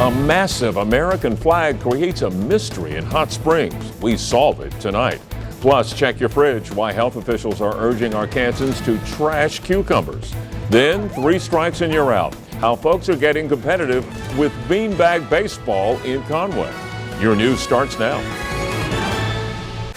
A massive American flag creates a mystery in Hot Springs. We solve it tonight. Plus, check your fridge, why health officials are urging Arkansans to trash cucumbers. Then, 3 strikes and you're out. How folks are getting competitive with beanbag baseball in Conway. Your news starts now.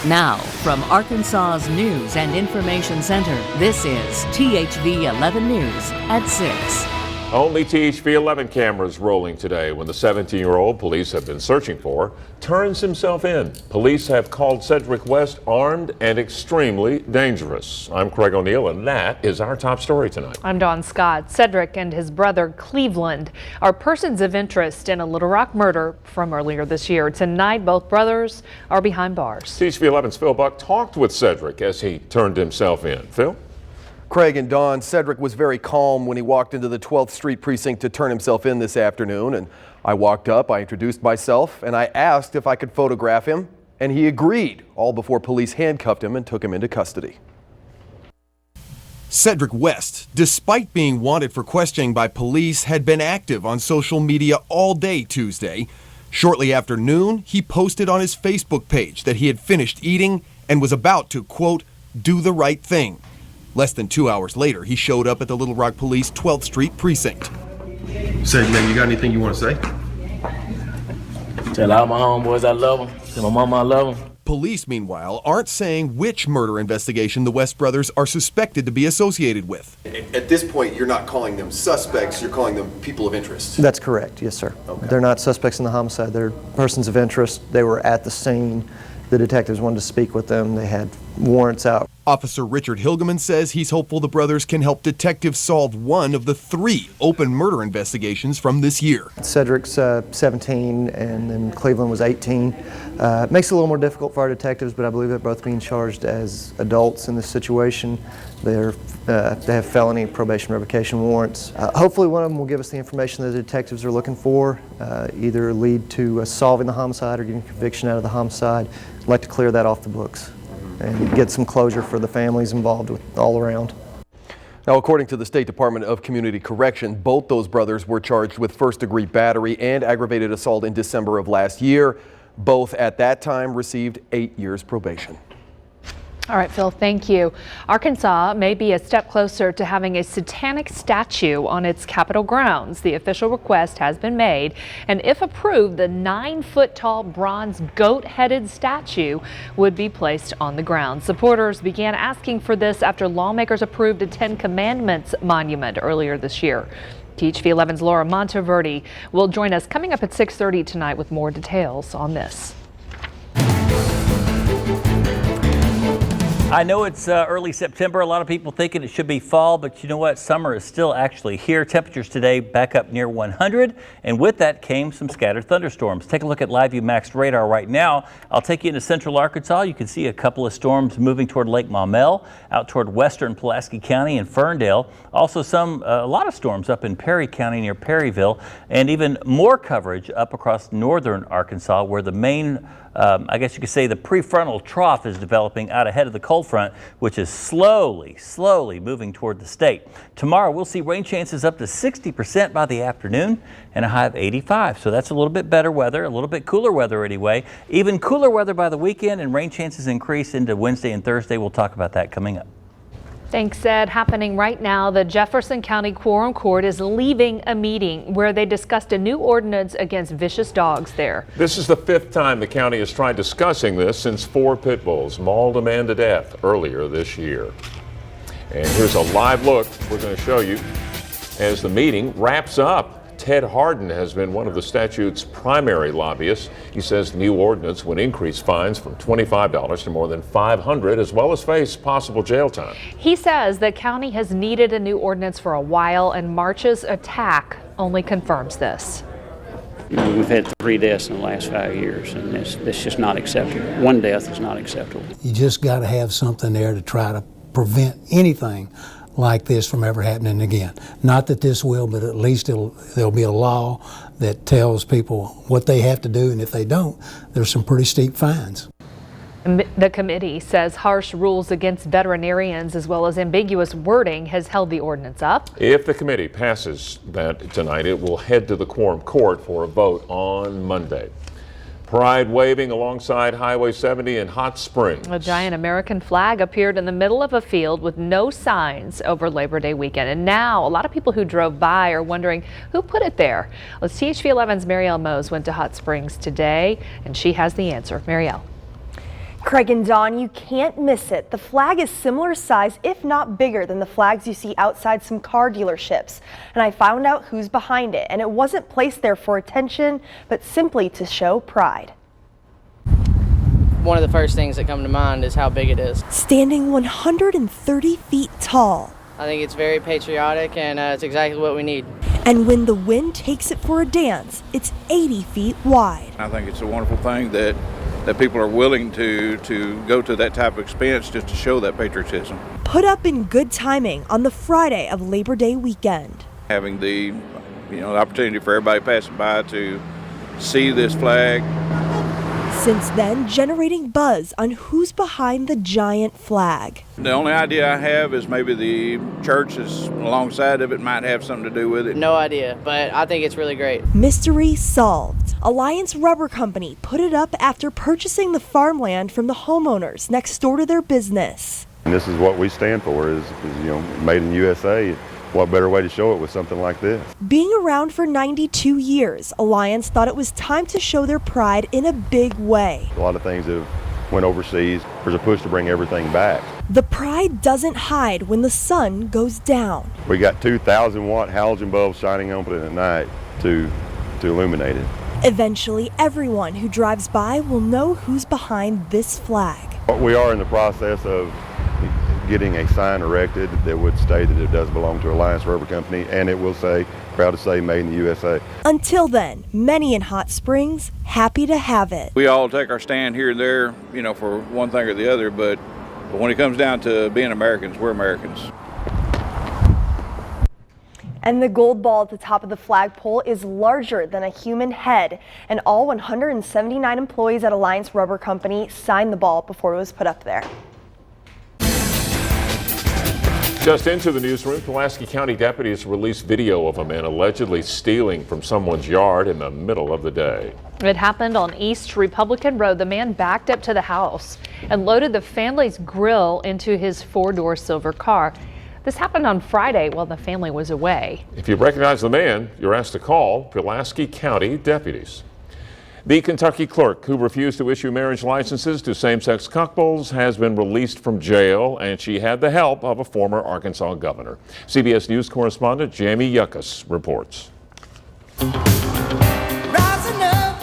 Now, from Arkansas's News and Information Center, this is THV 11 News at 6. Only THV 11 cameras rolling today when the 17-year-old police have been searching for turns himself in. Police have called Cedric West armed and extremely dangerous. I'm Craig O'Neill, and that is our top story tonight. I'm Dawn Scott. Cedric and his brother Cleveland are persons of interest in a Little Rock murder from earlier this year. Tonight, both brothers are behind bars. THV 11's Phil Buck talked with Cedric as he turned himself in. Phil? Craig and Dawn, Cedric was very calm when he walked into the 12th Street precinct to turn himself in this afternoon. And I walked up, I introduced myself, and I asked if I could photograph him, and he agreed, all before police handcuffed him and took him into custody. Cedric West, despite being wanted for questioning by police, had been active on social media all day Tuesday. Shortly after noon, he posted on his Facebook page that he had finished eating and was about to, quote, do the right thing. Less than 2 hours later, he showed up at the Little Rock Police 12th Street precinct. Say, man, you got anything you want to say? Tell all my homeboys I love them. Tell my mama I love them. Police, meanwhile, aren't saying which murder investigation the West brothers are suspected to be associated with. At this point, you're not calling them suspects, you're calling them people of interest. That's correct, yes, sir. Okay. They're not suspects in the homicide. They're persons of interest. They were at the scene. The detectives wanted to speak with them. They had warrants out. Officer Richard Hilgeman says he's hopeful the brothers can help detectives solve one of the 3 open murder investigations from this year. Cedric's 17 and then Cleveland was 18. It makes it a little more difficult for our detectives, but I believe they're both being charged as adults in this situation. They have felony probation revocation warrants. Hopefully one of them will give us the information that the detectives are looking for, either lead to solving the homicide or getting conviction out of the homicide. I'd like to clear that off the books and get some closure for the families involved with all around. Now, according to the State Department of Community Correction, both those brothers were charged with first-degree battery and aggravated assault in December of last year. Both at that time received 8 years probation. All right, Phil, thank you. Arkansas may be a step closer to having a satanic statue on its Capitol grounds. The official request has been made, and if approved, the 9-foot-tall bronze goat-headed statue would be placed on the grounds. Supporters began asking for this after lawmakers approved a 10 Commandments monument earlier this year. THV 11's Laura Monteverde will join us coming up at 6:30 tonight with more details on this. I know it's early September. A lot of people thinking it should be fall, but you know what? Summer is still actually here. Temperatures today back up near 100, and with that came some scattered thunderstorms. Take a look at Live View Max radar right now. I'll take you into central Arkansas. You can see a couple of storms moving toward Lake Maumelle, out toward western Pulaski County and Ferndale. Also a lot of storms up in Perry County near Perryville, and even more coverage up across northern Arkansas, where the main I guess you could say the prefrontal trough is developing out ahead of the cold front, which is slowly moving toward the state. Tomorrow we'll see rain chances up to 60% by the afternoon and a high of 85. So that's a little bit better weather, a little bit cooler weather anyway. Even cooler weather by the weekend, and rain chances increase into Wednesday and Thursday. We'll talk about that coming up. Thanks, Ed. Happening right now, the Jefferson County Quorum Court is leaving a meeting where they discussed a new ordinance against vicious dogs there. This is the 5th time the county has tried discussing this since 4 pit bulls mauled a man to death earlier this year. And here's a live look we're going to show you as the meeting wraps up. Ted Harden has been one of the statute's primary lobbyists. He says the new ordinance would increase fines from $25 to more than $500, as well as face possible jail time. He says the county has needed a new ordinance for a while, and March's attack only confirms this. We've had 3 deaths in the last 5 years, and it's just not acceptable. 1 death is not acceptable. You just got to have something there to try to prevent anything like this from ever happening again. Not that this will, but at least there'll be a law that tells people what they have to do, and if they don't, there's some pretty steep fines. The committee says harsh rules against veterinarians as well as ambiguous wording has held the ordinance up. If the committee passes that tonight, it will head to the quorum court for a vote on Monday. Pride waving alongside Highway 70 in Hot Springs. A giant American flag appeared in the middle of a field with no signs over Labor Day weekend. And now a lot of people who drove by are wondering who put it there. Well, THV 11's Marielle Mose went to Hot Springs today, and she has the answer. Marielle. Craig and Dawn, you can't miss it. The flag is similar size, if not bigger, than the flags you see outside some car dealerships. And I found out who's behind it, and it wasn't placed there for attention, but simply to show pride. One of the first things that come to mind is how big it is. Standing 130 feet tall. I think it's very patriotic, and it's exactly what we need. And when the wind takes it for a dance, it's 80 feet wide. I think it's a wonderful thing that people are willing to go to that type of expense just to show that patriotism. Put up in good timing on the Friday of Labor Day weekend. Having the opportunity for everybody passing by to see this flag. Since then, generating buzz on who's behind the giant flag. The only idea I have is maybe the church is alongside of it might have something to do with it. No idea, but I think it's really great. Mystery solved. Alliance Rubber Company put it up after purchasing the farmland from the homeowners next door to their business. And this is what we stand for, is made in USA. What better way to show it with something like this? Being around for 92 years, Alliance thought it was time to show their pride in a big way. A lot of things have went overseas. There's a push to bring everything back. The pride doesn't hide when the sun goes down. We got 2,000-watt halogen bulbs shining on it at night to illuminate it. Eventually, everyone who drives by will know who's behind this flag. We are in the process of getting a sign erected that would state that it does belong to Alliance Rubber Company, and it will say, proud to say, made in the USA. Until then, many in Hot Springs happy to have it. We all take our stand here and there, for one thing or the other, but when it comes down to being Americans, we're Americans. And the gold ball at the top of the flagpole is larger than a human head. And all 179 employees at Alliance Rubber Company signed the ball before it was put up there. Just into the newsroom, Pulaski County deputies released video of a man allegedly stealing from someone's yard in the middle of the day. It happened on East Republican Road. The man backed up to the house and loaded the family's grill into his four-door silver car. This happened on Friday while the family was away. If you recognize the man, you're asked to call Pulaski County deputies. The Kentucky clerk who refused to issue marriage licenses to same-sex couples has been released from jail, and she had the help of a former Arkansas governor. CBS News correspondent Jamie Yuckas reports.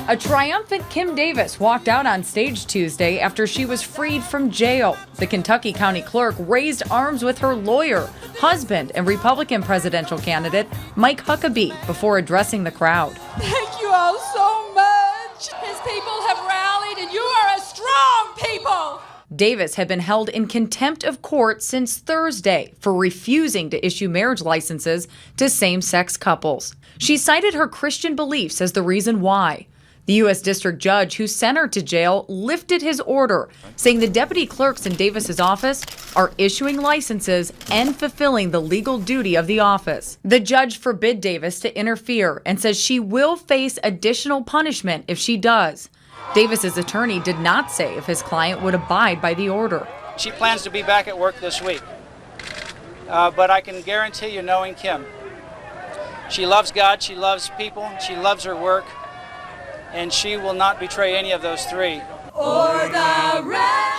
A triumphant Kim Davis walked out on stage Tuesday after she was freed from jail. The Kentucky County Clerk raised arms with her lawyer, husband, and Republican presidential candidate Mike Huckabee before addressing the crowd. Thank you all so much. His people have rallied, and you are a strong people. Davis had been held in contempt of court since Thursday for refusing to issue marriage licenses to same-sex couples. She cited her Christian beliefs as the reason why. The U.S. District Judge who sent her to jail lifted his order, saying the deputy clerks in Davis's office are issuing licenses and fulfilling the legal duty of the office. The judge forbid Davis to interfere and says she will face additional punishment if she does. Davis's attorney did not say if his client would abide by the order. She plans to be back at work this week, but I can guarantee you, knowing Kim, she loves God, she loves people, she loves her work, and she will not betray any of those three.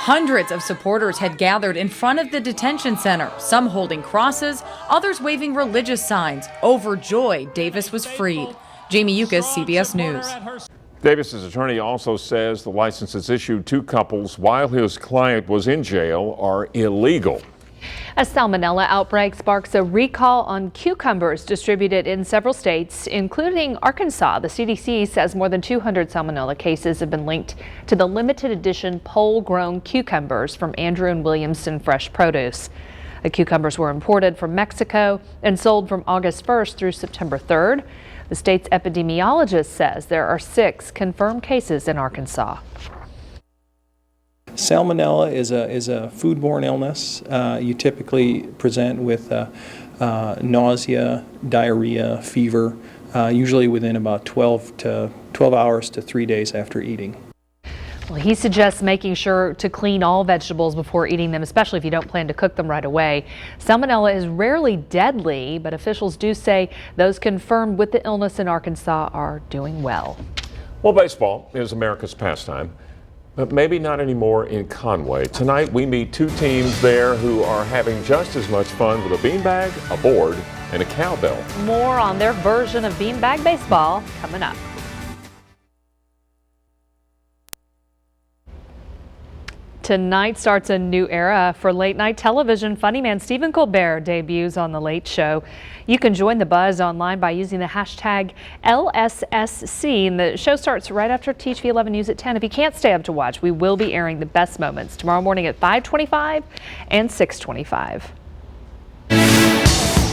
Hundreds of supporters had gathered in front of the detention center, some holding crosses, others waving religious signs. Overjoyed, Davis was freed. Jamie Yuckas, CBS News. Davis's attorney also says the licenses issued to couples while his client was in jail are illegal. A salmonella outbreak sparks a recall on cucumbers distributed in several states, including Arkansas. The CDC says more than 200 salmonella cases have been linked to the limited edition pole-grown cucumbers from Andrew and Williamson Fresh Produce. The cucumbers were imported from Mexico and sold from August 1st through September 3rd. The state's epidemiologist says there are 6 confirmed cases in Arkansas. Salmonella is a foodborne illness. You typically present with nausea, diarrhea, fever, usually within about 12 hours to 3 days after eating. Well, he suggests making sure to clean all vegetables before eating them, especially if you don't plan to cook them right away. Salmonella is rarely deadly, but officials do say those confirmed with the illness in Arkansas are doing well. Well, baseball is America's pastime, but maybe not anymore in Conway. Tonight we meet two teams there who are having just as much fun with a beanbag, a board, and a cowbell. More on their version of beanbag baseball coming up. Tonight starts a new era for late-night television. Funny man Stephen Colbert debuts on The Late Show. You can join the buzz online by using the hashtag LSSC, and the show starts right after THV 11 News at 10. If you can't stay up to watch, we will be airing the best moments tomorrow morning at 5:25 and 6:25.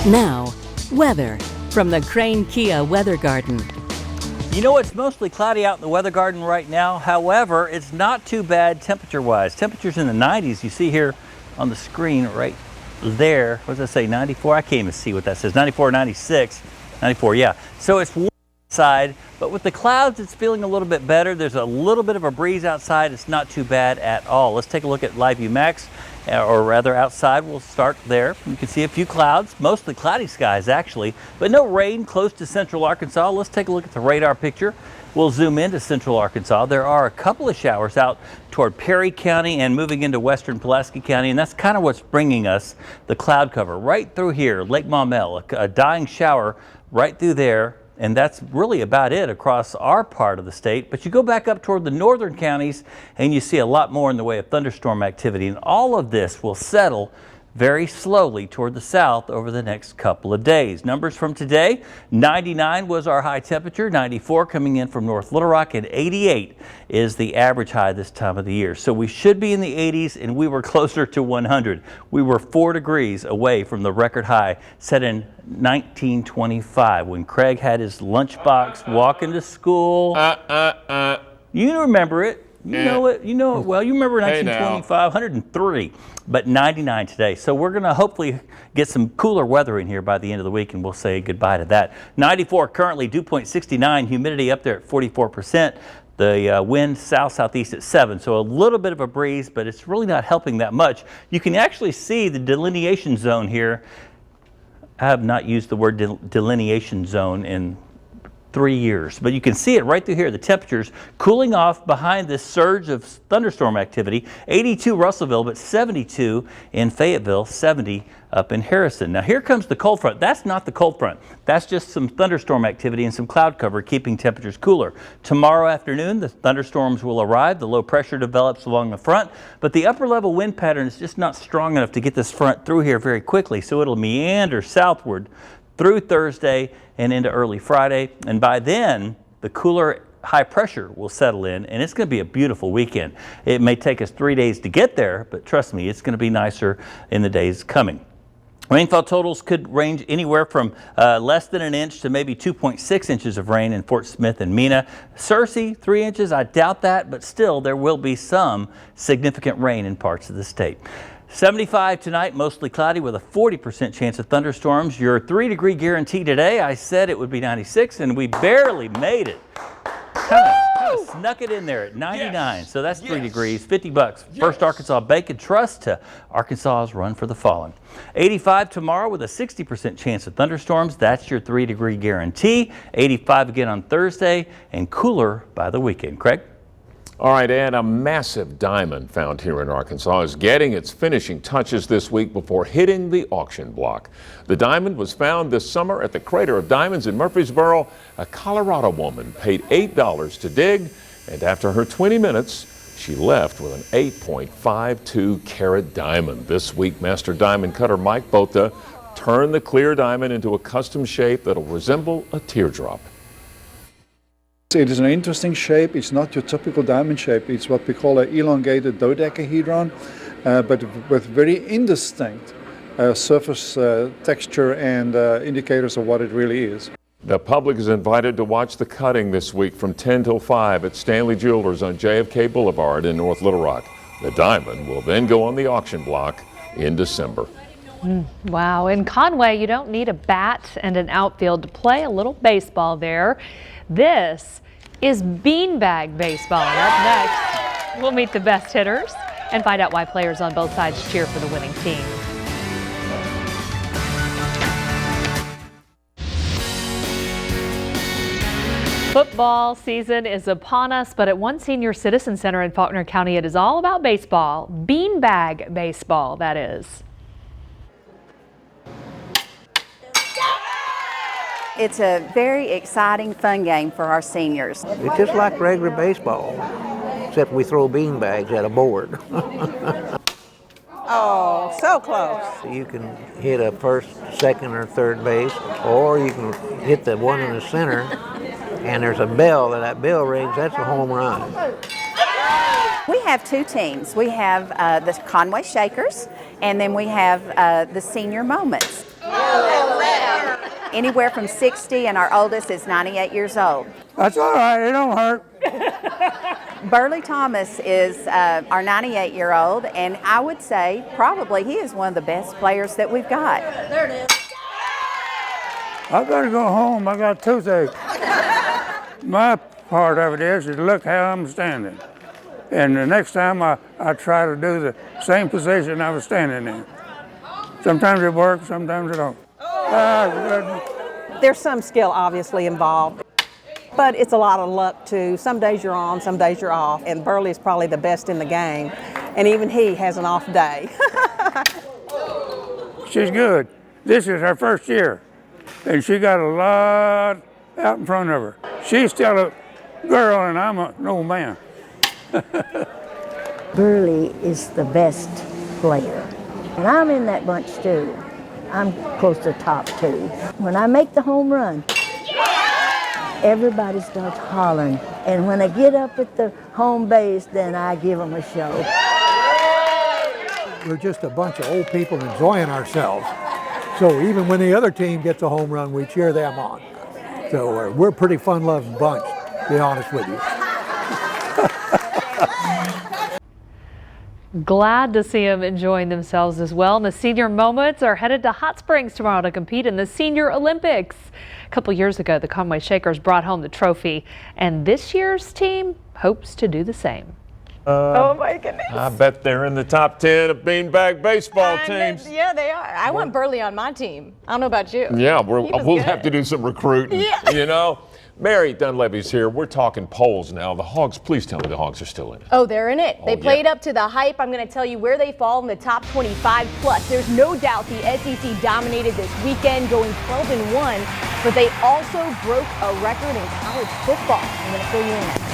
Now, weather from the Crane Kia Weather Garden. You know, it's mostly cloudy out in the weather garden right now. However, it's not too bad temperature-wise. Temperatures in the 90s. You see here on the screen right there. What does that say? 94? I can't even see what that says. 94, 96, 94. Yeah. So it's warm outside, but with the clouds, it's feeling a little bit better. There's a little bit of a breeze outside. It's not too bad at all. Let's take a look at Live View Max, or rather outside. We'll start there. You can see a few clouds, mostly cloudy skies actually, but no rain close to central Arkansas. Let's take a look at the radar picture. We'll zoom into central Arkansas. There are a couple of showers out toward Perry County and moving into western Pulaski County, and that's kind of what's bringing us the cloud cover right through here. Lake Maumelle, a dying shower right through there. And that's really about it across our part of the state. But you go back up toward the northern counties and you see a lot more in the way of thunderstorm activity. And all of this will settle very slowly toward the south over the next couple of days. Numbers from today: 99 was our high temperature, 94 coming in from North Little Rock, and 88 is the average high this time of the year. So we should be in the 80s, and we were closer to 100. We were 4 degrees away from the record high set in 1925 when Craig had his lunchbox walking to school. You remember it. You know it. You know it well. You remember 1925, 103, but 99 today. So we're going to hopefully get some cooler weather in here by the end of the week, and we'll say goodbye to that. 94 currently, dew point 69, humidity up there at 44%. The wind south-southeast at 7, so a little bit of a breeze, but it's really not helping that much. You can actually see the delineation zone here. I have not used the word delineation zone in 3 years, but you can see it right through here. The temperatures cooling off behind this surge of thunderstorm activity. 82 Russellville, but 72 in Fayetteville, 70 up in Harrison. Now here comes the cold front. That's not the cold front. That's just some thunderstorm activity and some cloud cover keeping temperatures cooler. Tomorrow afternoon, the thunderstorms will arrive. The low pressure develops along the front, but the upper level wind pattern is just not strong enough to get this front through here very quickly, so it'll meander southward through Thursday and into early Friday. And by then, the cooler high pressure will settle in, and it's going to be a beautiful weekend. It may take us 3 days to get there, but trust me, it's going to be nicer in the days coming. Rainfall totals could range anywhere from less than an inch to maybe 2.6 inches of rain in Fort Smith and Mena. Searcy, 3 inches, I doubt that, but still there will be some significant rain in parts of the state. 75 tonight, mostly cloudy with a 40% chance of thunderstorms. Your 3-degree guarantee today, I said it would be 96, and we barely made it. Kind of snuck it in there at 99, yes. So that's 3 degrees, $50. Yes. First Arkansas Bacon Trust to Arkansas's Run for the Fallen. 85 tomorrow with a 60% chance of thunderstorms. That's your 3-degree guarantee. 85 again on Thursday, and cooler by the weekend. Craig? All right, Ed, a massive diamond found here in Arkansas is getting its finishing touches this week before hitting the auction block. The diamond was found this summer at the Crater of Diamonds in Murfreesboro. A Colorado woman paid $8 to dig, and after her 20 minutes, she left with an 8.52 carat diamond. This week, master diamond cutter Mike Botha turned the clear diamond into a custom shape that'll resemble a teardrop. It is an interesting shape. It's not your typical diamond shape. It's what we call an elongated dodecahedron, but with very indistinct surface texture and indicators of what it really is. The public is invited to watch the cutting this week from 10 till 5 at Stanley Jewelers on JFK Boulevard in North Little Rock. The diamond will then go on the auction block in December. Wow. In Conway, you don't need a bat and an outfield to play a little baseball there. This is beanbag baseball. Up next, we'll meet the best hitters and find out why players on both sides cheer for the winning team. Football season is upon us, but at one senior citizen center in Faulkner County, it is all about baseball. Beanbag baseball, that is. It's a very exciting, fun game for our seniors. It's just like regular baseball, except we throw beanbags at a board. Oh, so close. You can hit a first, second, or third base, or you can hit the one in the center, and there's a bell, and that bell rings, that's a home run. We have two teams. We have the Conway Shakers, and then we have the Senior Moments. Anywhere from 60, and our oldest is 98 years old. That's all right, it don't hurt. Burley Thomas is our 98-year-old, and I would say probably he is one of the best players that we've got. There it is. I gotta go home, I got toothache. My part of it is look how I'm standing. And the next time I try to do the same position I was standing in. Sometimes it works, sometimes it don't. There's some skill obviously involved, but it's a lot of luck too. Some days you're on, some days you're off, and Burley is probably the best in the game, and even he has an off day. She's good. This is her first year, and she got a lot out in front of her. She's still a girl, and I'm an old man. Burley is the best player, and I'm in that bunch too. I'm close to top two. When I make the home run, everybody starts hollering. And when I get up at the home base, then I give them a show. We're just a bunch of old people enjoying ourselves. So even when the other team gets a home run, we cheer them on. So we're a pretty fun-loving bunch, to be honest with you. Glad to see them enjoying themselves as well. And the Senior Moments are headed to Hot Springs tomorrow to compete in the Senior Olympics. A couple years ago, the Conway Shakers brought home the trophy, and this year's team hopes to do the same. Oh my goodness. I bet they're in the top 10 of beanbag baseball teams. Yeah, they are. I want Burley on my team. I don't know about you. Yeah, we'll have to do some recruiting, you know. Mary Dunleavy's here. We're talking polls now. The Hogs, please tell me the Hogs are still in it. Oh, they're in it. They played up to the hype. I'm going to tell you where they fall in the top 25 plus. There's no doubt the SEC dominated this weekend, going 12-1, but they also broke a record in college football. I'm going to fill you in next.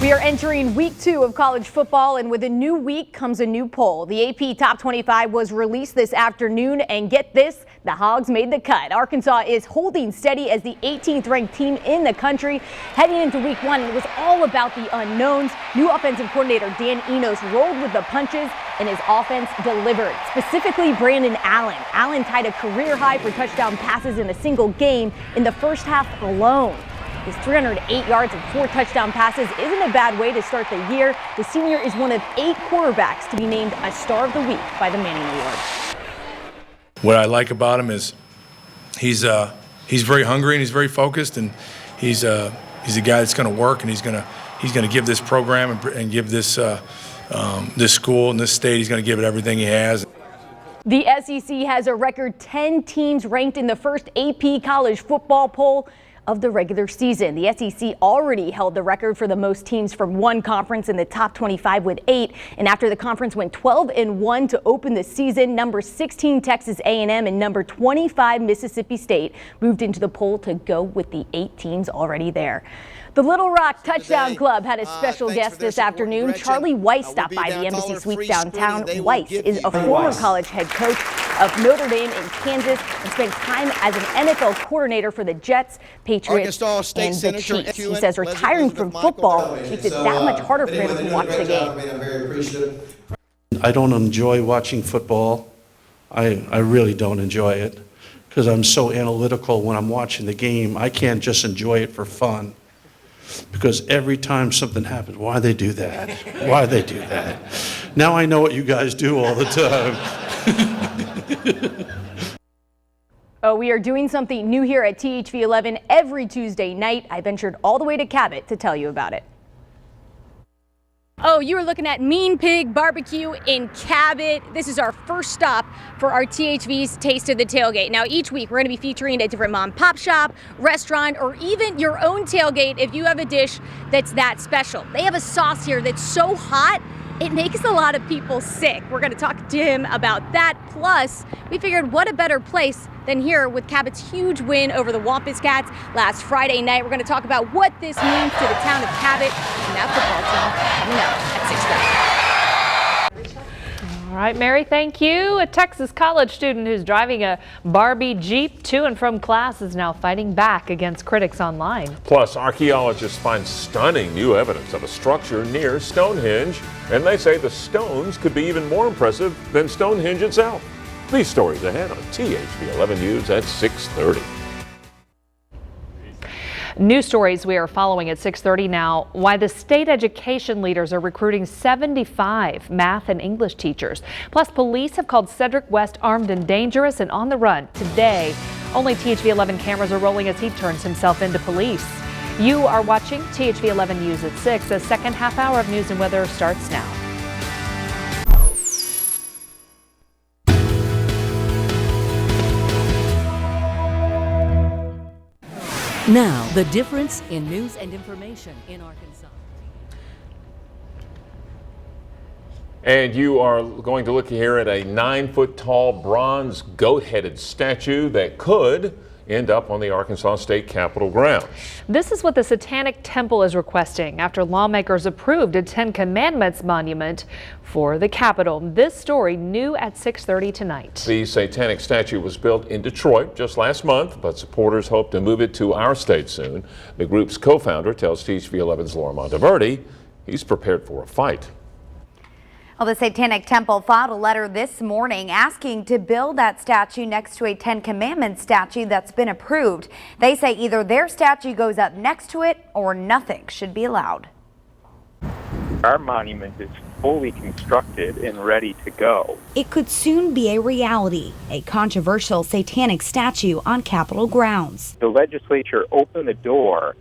We are entering week 2 of college football, and with a new week comes a new poll. The AP Top 25 was released this afternoon, and get this, the Hogs made the cut. Arkansas is holding steady as the 18th ranked team in the country. Heading into week 1, it was all about the unknowns. New offensive coordinator Dan Enos rolled with the punches, and his offense delivered. Specifically, Brandon Allen. Allen tied a career high for touchdown passes in a single game in the first half alone. His 308 yards and 4 touchdown passes isn't a bad way to start the year. The senior is one of 8 quarterbacks to be named a Star of the Week by the Manning Award. What I like about him is he's very hungry and he's very focused, and he's a guy that's going to work, and he's going to give this program and give this this school and this state, he's going to give it everything he has. The SEC has a record 10 teams ranked in the first AP college football poll of the regular season. The SEC already held the record for the most teams from one conference in the top 25 with 8. And after the conference went 12-1 to open the season, number 16 Texas A&M and number 25 Mississippi State moved into the poll to go with the 8 teams already there. The Little Rock Touchdown Club had a special guest this afternoon. Charlie Weiss stopped by the Embassy Suites downtown. Weiss is a former college head coach of Notre Dame in Kansas and spent time as an NFL coordinator for the Jets, Patriots, and the Chiefs. He says retiring from football makes it that much harder for him to watch the game. I don't enjoy watching football. I really don't enjoy it because I'm so analytical when I'm watching the game. I can't just enjoy it for fun. because every time something happens, why they do that? Why they do that? Now I know what you guys do all the time. Oh, we are doing something new here at THV 11 every Tuesday night. I ventured all the way to Cabot to tell you about it. Oh, you are looking at Mean Pig Barbecue in Cabot. This is our first stop for our THV's Taste of the Tailgate. Now, each week we're going to be featuring a different mom and pop shop, restaurant, or even your own tailgate if you have a dish that's that special. They have a sauce here that's so hot, it makes a lot of people sick. We're going to talk to him about that. Plus, we figured what a better place than here with Cabot's huge win over the Wampus Cats last Friday night. We're going to talk about what this means to the town of Cabot and that football team coming up at 6:30. All right, Mary, thank you. A Texas college student who's driving a Barbie Jeep to and from class is now fighting back against critics online. Plus, archaeologists find stunning new evidence of a structure near Stonehenge, and they say the stones could be even more impressive than Stonehenge itself. These stories ahead on THV 11 News at 6:30. News stories we are following at 6:30 now. Why the state education leaders are recruiting 75 math and English teachers. Plus, police have called Cedric West armed and dangerous and on the run. Today, only THV 11 cameras are rolling as he turns himself into police. You are watching THV 11 News at 6. The second half hour of news and weather starts now. Now, the difference in news and information in Arkansas. And you are going to look here at a 9-foot-tall bronze goat-headed statue that could end up on the Arkansas State Capitol grounds. This is what the Satanic Temple is requesting after lawmakers approved a Ten Commandments monument for the Capitol. This story new at 6:30 tonight. The satanic statue was built in Detroit just last month, but supporters hope to move it to our state soon. The group's co-founder tells THV 11's Laura Monteverdi he's prepared for a fight. Well, the Satanic Temple filed a letter this morning asking to build that statue next to a Ten Commandments statue that's been approved. They say either their statue goes up next to it or nothing should be allowed. Our monument is fully constructed and ready to go. It could soon be a reality, a controversial satanic statue on Capitol grounds. The legislature opened the door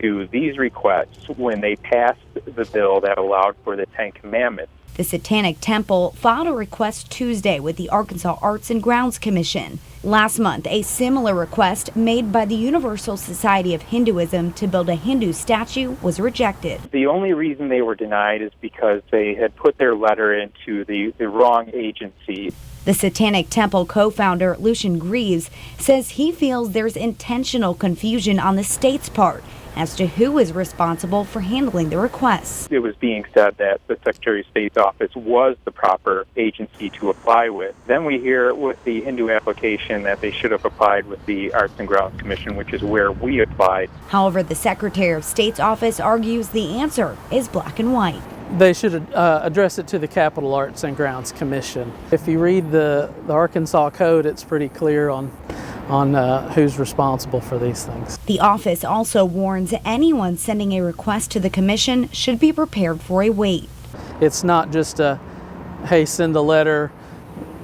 to these requests when they passed the bill that allowed for the Ten Commandments. The Satanic Temple filed a request Tuesday with the Arkansas Arts and Grounds Commission. Last month, a similar request made by the Universal Society of Hinduism to build a Hindu statue was rejected. The only reason they were denied is because they had put their letter into the wrong agency. The Satanic Temple co-founder, Lucian Greaves, says he feels there's intentional confusion on the state's part as to who is responsible for handling the requests. It was being said that the Secretary of State's office was the proper agency to apply with. Then we hear with the Hindu application that they should have applied with the Arts and Grounds Commission, which is where we applied. However, the Secretary of State's office argues the answer is black and white. They should address it to the Capitol Arts and Grounds Commission. If you read the Arkansas Code, it's pretty clear on who's responsible for these things. The office also warns anyone sending a request to the commission should be prepared for a wait. It's not just a, hey, send the letter,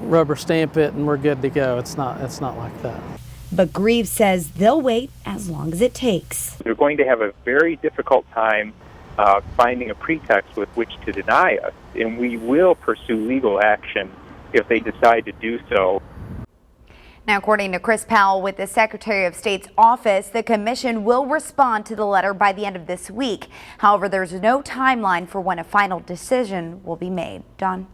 rubber stamp it, and we're good to go. It's not like that. But Greaves says they'll wait as long as it takes. They're going to have a very difficult time finding a pretext with which to deny us, and we will pursue legal action if they decide to do so. Now, according to Chris Powell with the Secretary of State's office, the commission will respond to the letter by the end of this week. However, there's no timeline for when a final decision will be made. Don?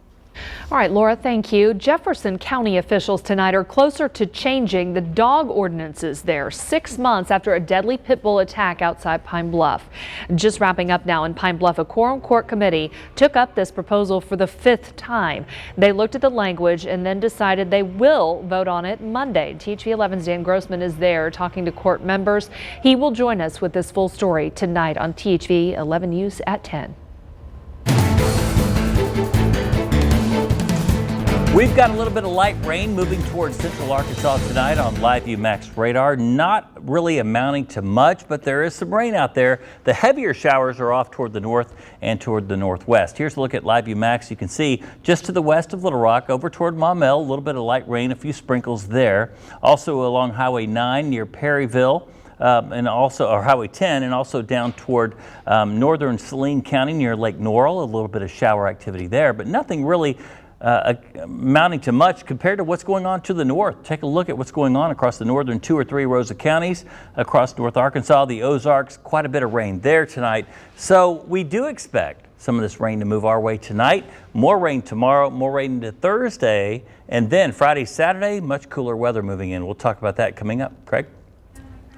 All right, Laura, thank you. Jefferson County officials tonight are closer to changing the dog ordinances there 6 months after a deadly pit bull attack outside Pine Bluff. Just wrapping up now in Pine Bluff, a quorum court committee took up this proposal for the 5th time. They looked at the language and then decided they will vote on it Monday. THV 11's Dan Grossman is there talking to court members. He will join us with this full story tonight on THV 11 News at 10. We've got a little bit of light rain moving towards central Arkansas tonight on Live View Max radar. Not really amounting to much, but there is some rain out there. The heavier showers are off toward the north and toward the northwest. Here's a look at Live View Max. You can see just to the west of Little Rock, over toward Maumelle, a little bit of light rain, a few sprinkles there. Also along Highway 9 near Perryville. And also, or Highway 10, and also down toward northern Saline County near Lake Norrell, a little bit of shower activity there, but nothing really amounting to much compared to what's going on to the north. Take a look at what's going on across the northern 2 or 3 rows of counties, across North Arkansas, the Ozarks, quite a bit of rain there tonight. So we do expect some of this rain to move our way tonight. More rain tomorrow, more rain into Thursday, and then Friday, Saturday, much cooler weather moving in. We'll talk about that coming up. Craig?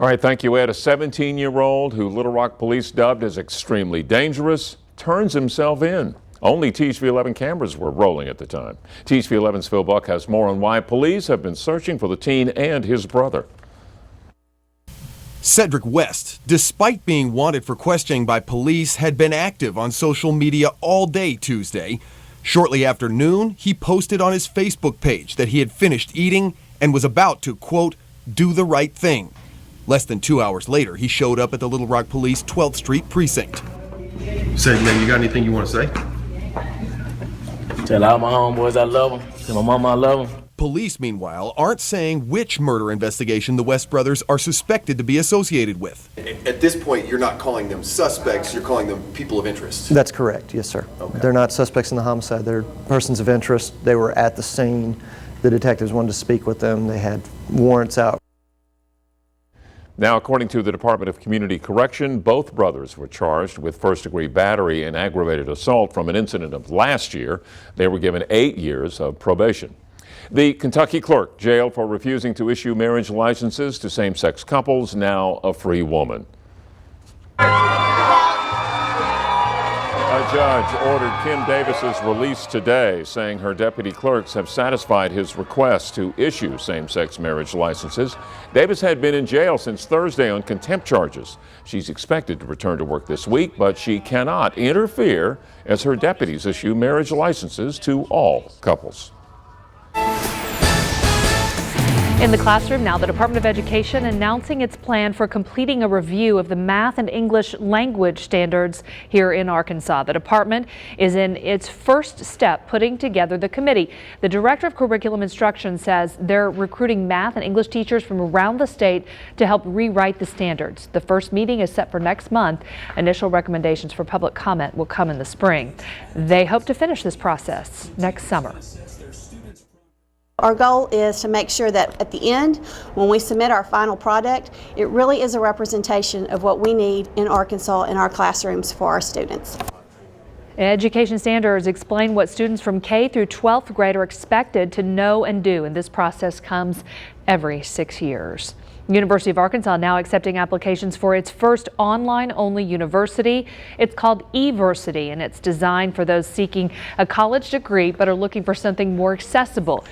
All right, thank you, Ed. A 17-year-old who Little Rock police dubbed as extremely dangerous turns himself in. Only THV 11 cameras were rolling at the time. THV 11's Phil Buck has more on why police have been searching for the teen and his brother. Cedric West, despite being wanted for questioning by police, had been active on social media all day Tuesday. Shortly after noon, he posted on his Facebook page that he had finished eating and was about to, quote, do the right thing. Less than 2 hours later, he showed up at the Little Rock Police 12th Street precinct. Say, man, you got anything you want to say? Tell all my homeboys I love them. Tell my mama I love them. Police, meanwhile, aren't saying which murder investigation the West brothers are suspected to be associated with. At this point, you're not calling them suspects, you're calling them people of interest. That's correct, yes, sir. Okay. They're not suspects in the homicide. They're persons of interest. They were at the scene. The detectives wanted to speak with them. They had warrants out. Now, according to the Department of Community Correction, both brothers were charged with first-degree battery and aggravated assault from an incident of last year. They were given 8 years of probation. The Kentucky clerk jailed for refusing to issue marriage licenses to same-sex couples, now a free woman. A judge ordered Kim Davis's release today, saying her deputy clerks have satisfied his request to issue same-sex marriage licenses. Davis had been in jail since Thursday on contempt charges. She's expected to return to work this week, but she cannot interfere as her deputies issue marriage licenses to all couples. In the classroom now, the Department of Education announcing its plan for completing a review of the math and English language standards here in Arkansas. The department is in its first step putting together the committee. The Director of Curriculum Instruction says they're recruiting math and English teachers from around the state to help rewrite the standards. The first meeting is set for next month. Initial recommendations for public comment will come in the spring. They hope to finish this process next summer. Our goal is to make sure that at the end, when we submit our final product, it really is a representation of what we need in Arkansas in our classrooms for our students. Education standards explain what students from K through 12th grade are expected to know and do, and this process comes every 6 years. University of Arkansas now accepting applications for its first online-only university. It's called eVersity, and it's designed for those seeking a college degree but are looking for something more accessible.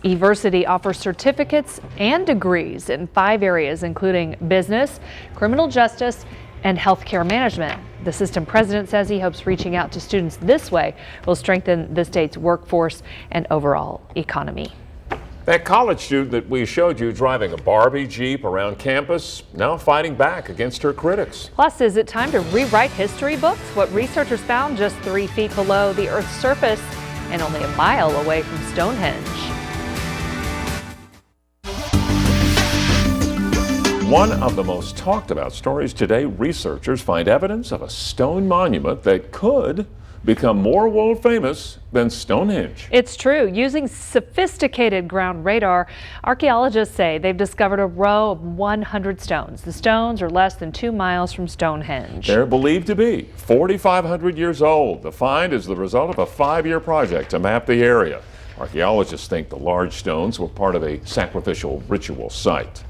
eVersity offers certificates and degrees in 5 areas, including business, criminal justice, and healthcare management. The system president says he hopes reaching out to students this way will strengthen the state's workforce and overall economy. That college student that we showed you driving a Barbie Jeep around campus, now fighting back against her critics. Plus, is it time to rewrite history books? What researchers found just 3 feet below the Earth's surface and only a mile away from Stonehenge. One of the most talked about stories today, researchers find evidence of a stone monument that could become more world famous than Stonehenge. It's true. Using sophisticated ground radar, archaeologists say they've discovered a row of 100 stones. The stones are less than 2 miles from Stonehenge. They're believed to be 4,500 years old. The find is the result of a 5-year project to map the area. Archaeologists think the large stones were part of a sacrificial ritual site.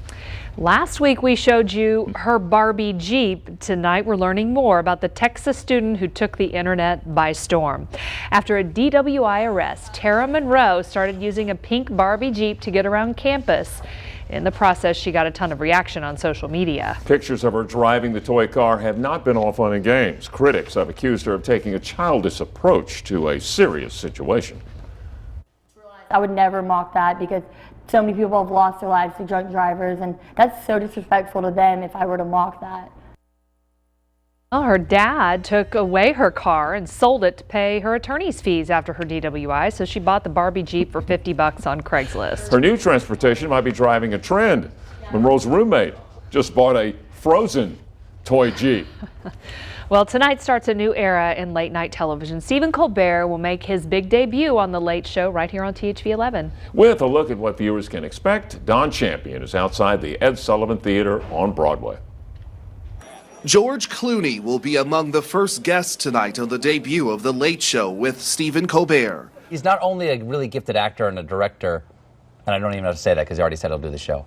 Last week we showed you her Barbie Jeep. Tonight we're learning more about the Texas student who took the internet by storm. After a DWI arrest, Tara Monroe started using a pink Barbie Jeep to get around campus. In the process, she got a ton of reaction on social media. Pictures of her driving the toy car have not been all fun and games. Critics have accused her of taking a childish approach to a serious situation. I would never mock that because so many people have lost their lives to drunk drivers, and that's so disrespectful to them if I were to mock that. Well, her dad took away her car and sold it to pay her attorney's fees after her DWI, so she bought the Barbie Jeep for $50 on Craigslist. Her new transportation might be driving a trend. Monroe's roommate just bought a Frozen toy Jeep. Well, tonight starts a new era in late night television. Stephen Colbert will make his big debut on The Late Show right here on THV 11. With a look at what viewers can expect, Don Champion is outside the Ed Sullivan Theater on Broadway. George Clooney will be among the first guests tonight on the debut of The Late Show with Stephen Colbert. He's not only a really gifted actor and a director, and I don't even know how to say that because he already said he'll do the show.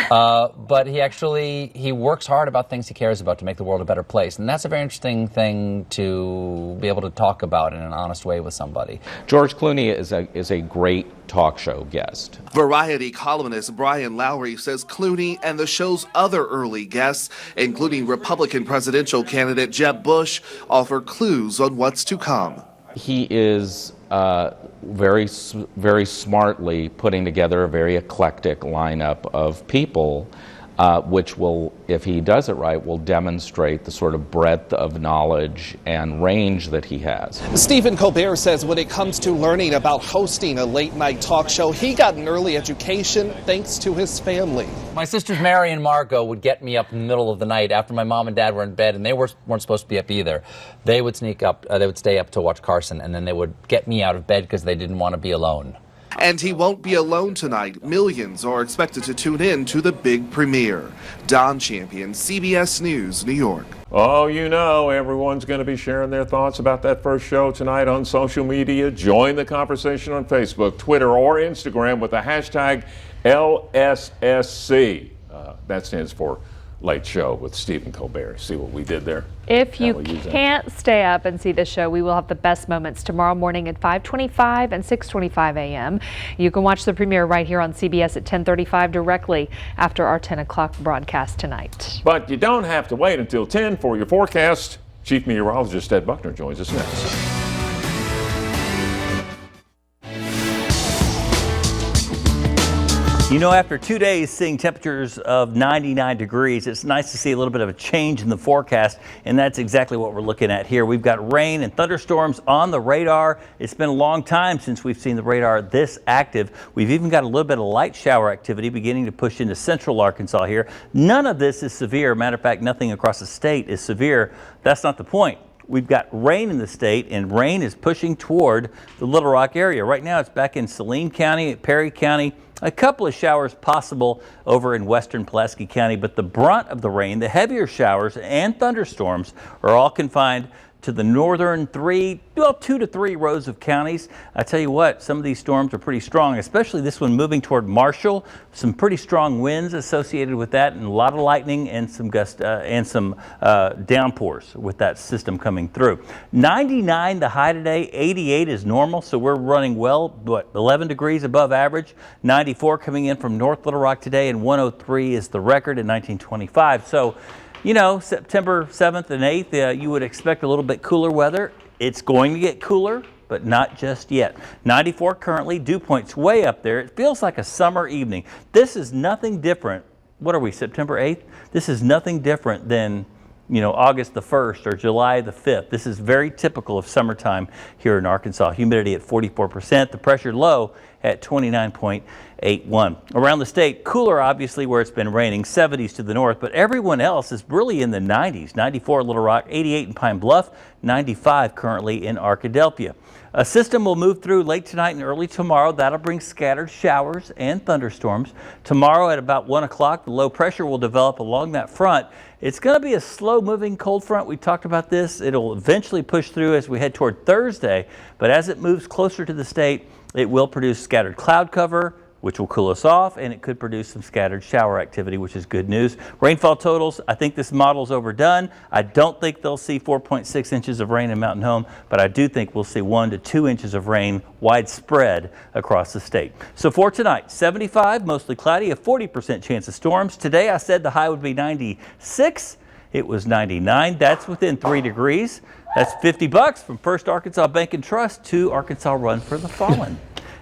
But he works hard about things he cares about to make the world a better place. And that's a very interesting thing to be able to talk about in an honest way with somebody. George Clooney is a great talk show guest. Variety columnist Brian Lowry says Clooney and the show's other early guests, including Republican presidential candidate Jeb Bush, offer clues on what's to come. He is very smartly putting together a very eclectic lineup of people, which will, if he does it right, will demonstrate the sort of breadth of knowledge and range that he has. Stephen Colbert says when it comes to learning about hosting a late-night talk show, he got an early education thanks to his family. My sisters Mary and Margot would get me up in the middle of the night after my mom and dad were in bed, and they weren't supposed to be up either. They would sneak up, they would stay up to watch Carson, and then they would get me out of bed because they didn't want to be alone. And he won't be alone tonight. Millions are expected to tune in to the big premiere. Don Champion, CBS News, New York. Oh, you know, everyone's going to be sharing their thoughts about that first show tonight on social media. Join the conversation on Facebook, Twitter, or Instagram with the hashtag LSSC. That stands for Late Show with Stephen Colbert. See what we did there? If you can't stay up and see the show, we will have the best moments tomorrow morning at 5:25 and 6:25 a.m. You can watch the premiere right here on CBS at 10:35 directly after our 10 o'clock broadcast tonight. But you don't have to wait until 10 for your forecast. Chief Meteorologist Ed Buckner joins us next. You know, after 2 days seeing temperatures of 99 degrees, it's nice to see a little bit of a change in the forecast, and that's exactly what we're looking at here. We've got rain and thunderstorms on the radar. It's been a long time since we've seen the radar this active. We've even got a little bit of light shower activity beginning to push into central Arkansas here. None of this is severe. Matter of fact, nothing across the state is severe. That's not the point. We've got rain in the state, and rain is pushing toward the Little Rock area. Right now, it's back in Saline County, Perry County. A couple of showers possible over in western Pulaski County, but the brunt of the rain, the heavier showers and thunderstorms are all confined to the northern 2 to 3 rows of counties. I tell you what, some of these storms are pretty strong, especially this one moving toward Marshall. Some pretty strong winds associated with that, and a lot of lightning and some downpours with that system coming through. 99 the high today, 88 is normal, so we're running well, 11 degrees above average. 94 coming in from North Little Rock today, and 103 is the record in 1925. So, you know, September 7th and 8th, you would expect a little bit cooler weather. It's going to get cooler, but not just yet. 94 currently, dew point's way up there. It feels like a summer evening. This is nothing different. What are we, September 8th? This is nothing different than, you know, August the 1st or July the 5th. This is very typical of summertime here in Arkansas. Humidity at 44%, the pressure low at 29.81. Around the state, cooler obviously where it's been raining, 70s to the north, but everyone else is really in the 90s. 94 Little Rock, 88 in Pine Bluff, 95 currently in Arkadelphia. A system will move through late tonight and early tomorrow. That'll bring scattered showers and thunderstorms. Tomorrow at about 1 o'clock, the low pressure will develop along that front. It's going to be a slow-moving cold front. We talked about this. It'll eventually push through as we head toward Thursday, but as it moves closer to the state, it will produce scattered cloud cover, which will cool us off, and it could produce some scattered shower activity, which is good news. Rainfall totals, I think this model's overdone. I don't think they'll see 4.6 inches of rain in Mountain Home, but I do think we'll see 1 to 2 inches of rain widespread across the state. So for tonight, 75, mostly cloudy, a 40% chance of storms. Today I said the high would be 96. It was 99. That's within 3 degrees. That's $50 from First Arkansas Bank and Trust to Arkansas Run for the Fallen.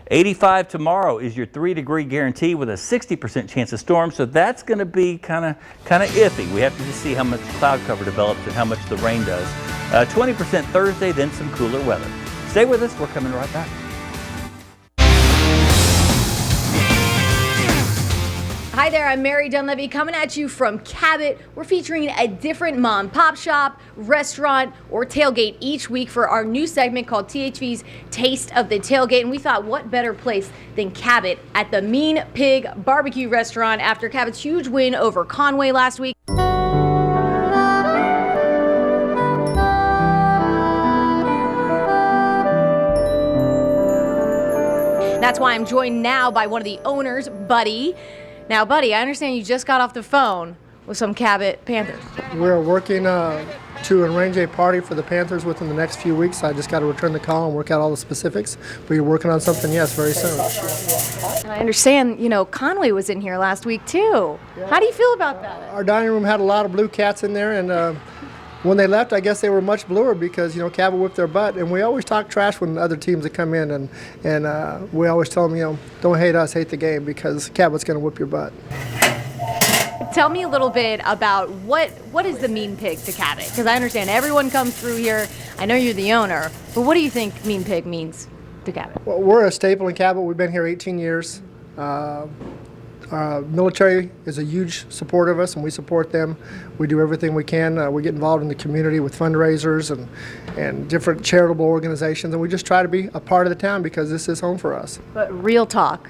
85 tomorrow is your 3-degree guarantee with a 60% chance of storms, so that's going to be kind of iffy. We have to just see how much cloud cover develops and how much the rain does. 20% Thursday, then some cooler weather. Stay with us. We're coming right back. Hi there, I'm Mary Dunleavy coming at you from Cabot. We're featuring a different mom pop shop, restaurant, or tailgate each week for our new segment called THV's Taste of the Tailgate. And we thought, what better place than Cabot at the Mean Pig Barbecue Restaurant after Cabot's huge win over Conway last week. That's why I'm joined now by one of the owners, Buddy. Now, Buddy, I understand you just got off the phone with some Cabot Panthers. We're working to arrange a party for the Panthers within the next few weeks. I just got to return the call and work out all the specifics. But you're working on something, yes, very soon. And I understand, Conway was in here last week, too. Yeah. How do you feel about that? Our dining room had a lot of blue cats in there, and when they left, I guess they were much bluer because, Cabot whipped their butt. And we always talk trash when other teams that come in, and we always tell them, don't hate us, hate the game, because Cabot's going to whip your butt. Tell me a little bit about what is the Mean Pig to Cabot? Because I understand everyone comes through here. I know you're the owner, but what do you think Mean Pig means to Cabot? Well, we're a staple in Cabot. We've been here 18 years. Military is a huge supporter of us, and we support them. We do everything we can. We get involved in the community with fundraisers and different charitable organizations, and we just try to be a part of the town because this is home for us. But real talk.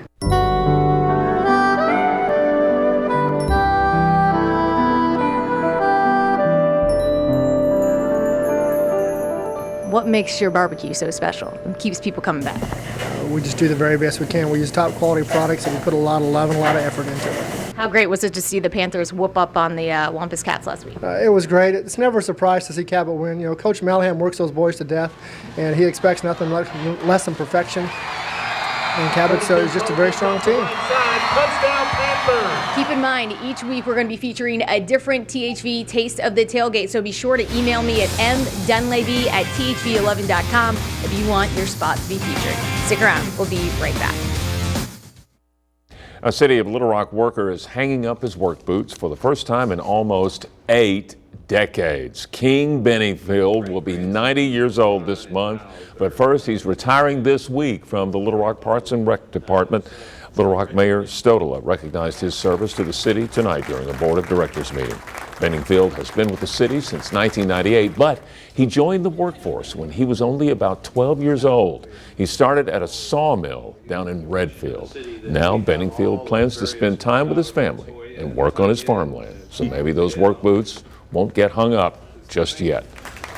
What makes your barbecue so special and keeps people coming back? We just do the very best we can. We use top quality products, and we put a lot of love and a lot of effort into it. How great was it to see the Panthers whoop up on the Wampus Cats last week? It was great. It's never a surprise to see Cabot win. Coach Melham works those boys to death, and he expects nothing less than perfection. And Cabot is just a very strong team. Keep in mind, each week we're going to be featuring a different THV Taste of the Tailgate, so be sure to email me at mdunleavy@thv11.com if you want your spot to be featured. Stick around. We'll be right back. A City of Little Rock worker is hanging up his work boots for the first time in almost 8 decades. King Benningfield will be 90 years old this month, but first he's retiring this week from the Little Rock Parks and Rec Department. Little Rock Mayor Stodola recognized his service to the city tonight during a Board of Directors meeting. Benningfield has been with the city since 1998, but he joined the workforce when he was only about 12 years old. He started at a sawmill down in Redfield. Now Benningfield plans to spend time with his family and work on his farmland, so maybe those work boots won't get hung up just yet.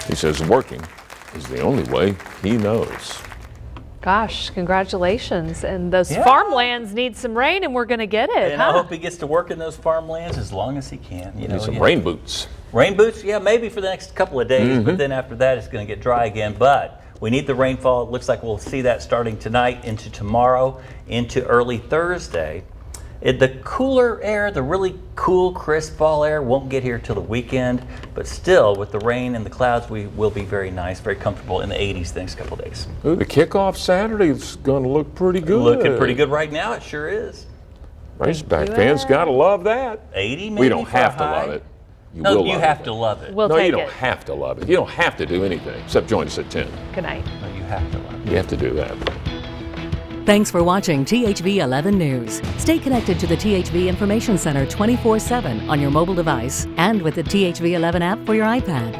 He says working is the only way he knows. Gosh, congratulations. And those farmlands need some rain, and we're going to get it. And I hope he gets to work in those farmlands as long as he can. Need some rain boots. Rain boots, yeah, maybe for the next couple of days, but then after that it's going to get dry again. But we need the rainfall. It looks like we'll see that starting tonight into tomorrow, into early Thursday. The cooler air, the really cool, crisp fall air won't get here till the weekend, but still, with the rain and the clouds, we will be very nice, very comfortable in the 80s the next couple of days. Ooh, the kickoff Saturday is going to look pretty good. Looking pretty good right now, it sure is. Razorback fans got to love that. 80 maybe. We don't have to love it. You will you love have it. to love it. We'll no, take you don't it. have to love it. You don't have to do anything except join us at 10. Good night. No, you have to love it. You have to do that. Thanks for watching THV 11 News. Stay connected to the THV Information Center 24/7 on your mobile device and with the THV 11 app for your iPad.